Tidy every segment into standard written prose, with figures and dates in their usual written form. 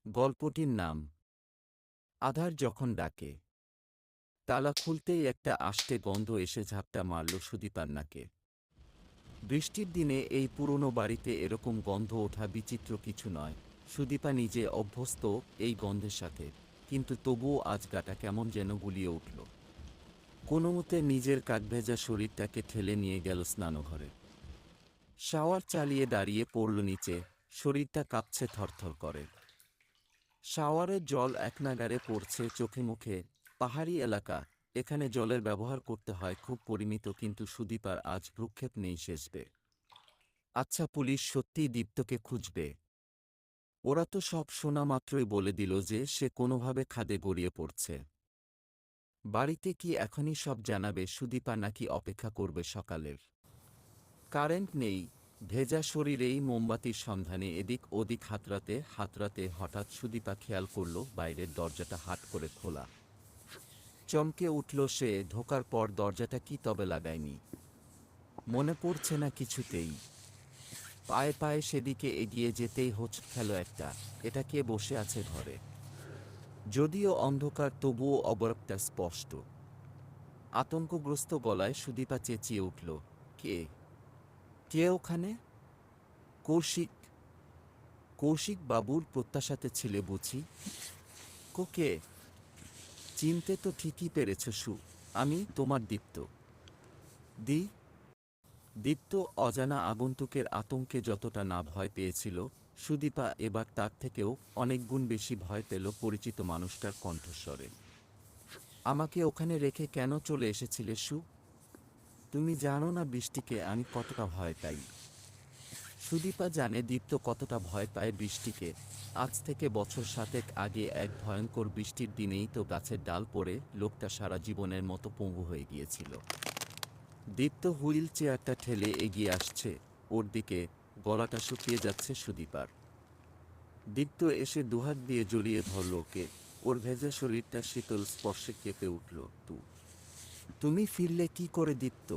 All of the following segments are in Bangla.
গল্পটির নাম আধার যখন ডাকে। তালা খুলতেই একটা আষ্টে গন্ধ এসে ঝাপটা মারল সুদীপার নাকে। বৃষ্টির দিনে এই পুরনো বাড়িতে এরকম গন্ধ ওঠা বিচিত্র কিছু নয়। সুদীপা নিজে অভ্যস্ত এই গন্ধের সাথে, কিন্তু তবুও আজ গাটা কেমন যেন গুলিয়ে উঠল। কোনোমতে নিজের কাকভেজা শরীরটাকে ঠেলে নিয়ে গেল স্নানঘরে। শাওয়ার চালিয়ে দাঁড়িয়ে পড়ল নিচে, শরীরটা কাঁপছে থরথর করে। শাওয়ারের জল একনাগাড়ে পড়ছে চোখে মুখে। পাহাড়ি এলাকা, এখানে জলের ব্যবহার করতে হয় খুব পরিমিত, কিন্তু সুদীপার আজ ভ্রুক্ষেপ নেই শেষবে। আচ্ছা, পুলিশ সত্যিই দীপ্তকে খুঁজবে? ওরা তো সব শোনা মাত্রই বলে দিল যে সে কোনোভাবে খাদে গড়িয়ে পড়ছে। বাড়িতে কি এখনই সব জানাবে সুদীপা, নাকি অপেক্ষা করবে সকালের? কারেন্ট নেই, ভেজা শরীরেই মোমবাতির সন্ধানে এদিক ওদিক হাতড়াতে হাতড়াতে হঠাৎ সুদীপা খেয়াল করল বাইরের দরজাটা হাট করে খোলা। চমকে উঠল সে। ঢোকার পর দরজাটা কি তবে লাগায়নি? মনে পড়ছে না কিছুতেই। পায়ে পায়ে সেদিকে এগিয়ে যেতেই হোঁচ খেল একটা। এটা কে বসে আছে ঘরে? যদিও অন্ধকার, তবুও অবয়বটা স্পষ্ট। আতঙ্কগ্রস্ত গলায় সুদীপা চেঁচিয়ে উঠল, কে? কে ওখানে? কৌশিক। কৌশিক বাবুর প্রত্যাশাতে ছিলে বুঝি? কোকে? চিনতে তো ঠিকই পেরেছ সু। আমি তোমার দীপ্ত। দি দীপ্ত অজানা আগন্তুকের আতঙ্কে যতটা না ভয় পেয়েছিল, সুদীপা এবার তার থেকেও অনেক গুণ বেশি ভয় পেল পরিচিত মানুষটার কণ্ঠস্বরে। আমাকে ওখানে রেখে কেন চলে এসেছিলে সু? তুমি জানো না বৃষ্টিকে আমি কতটা ভয় পাই। সুদীপা জানে দীপ্ত কতটা ভয় পায় বৃষ্টিকে। আজ থেকে বছর 7 আগে এক ভয়ঙ্কর বৃষ্টির দিনেই তো গাছের ডাল পড়ে লোকটা সারা জীবনের মতো পঙ্গু হয়ে গিয়েছিল। দীপ্ত হুইল চেয়ারটা ঠেলে এগিয়ে আসছে ওর দিকে, গলাটা শুকিয়ে যাচ্ছে সুদীপার। দীপ্ত এসে দুহাত দিয়ে জড়িয়ে ধরল ওকে। ওর ভেজা শরীরটা শীতল স্পর্শে কেঁপে উঠল। তুমি ফিরলে কি করে দীপ্ত?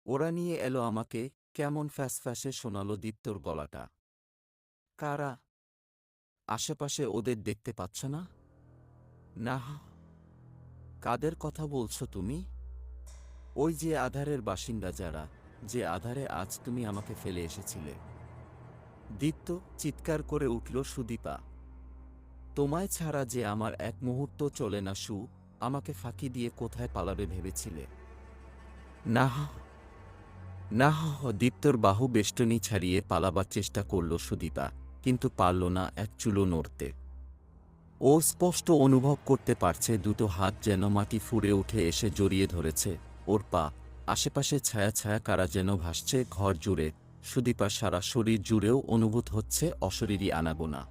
ওরা নিয়ে এলো আমাকে। কেমন ফ্যাসফ্যাসে শোনালো দীপ্তর গলাটা। কারা? আশেপাশে ওদের দেখতে পাচ্ছ না? না। কাদের কথা বলছো তুমি? ওই যে আধারের বাসিন্দা যারা, যে আধারে আজ তুমি আমাকে ফেলে এসেছিলে। দীপ্ত চিৎকার করে উঠল সুদীপা। তোমায় ছাড়া যে আমার এক মুহূর্ত চলে না সু। আমাকে ফাঁকি দিয়ে কোথায় পালাবে ভেবেছিলে? না না। দীপ্তর বাহু বেষ্টনী ছাড়িয়ে পালাবার চেষ্টা করল সুদীপা, কিন্তু পারল না এক চুলো নড়তে। ও স্পষ্ট অনুভব করতে পারছে দুটো হাত যেন মাটি ফুঁড়ে উঠে এসে জড়িয়ে ধরেছে ওর পা। আশেপাশে ছায়া ছায়া কারা যেন ভাসছে ঘর জুড়ে। সুদীপার সারা শরীর জুড়েও অনুভূত হচ্ছে অশরীরী আনাগোনা।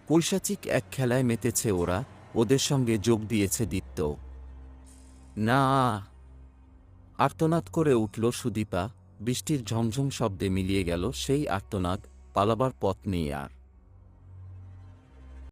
পৈশাচিক এক খেলায় মেতেছে ওরা, ওদের সঙ্গে যোগ দিয়েছে দীপ্ত। না! আর্তনাদ করে উঠল সুদীপা। বৃষ্টির ঝমঝম শব্দে মিলিয়ে গেল সেই আর্তনাদ। পালাবার পথ নেই আর।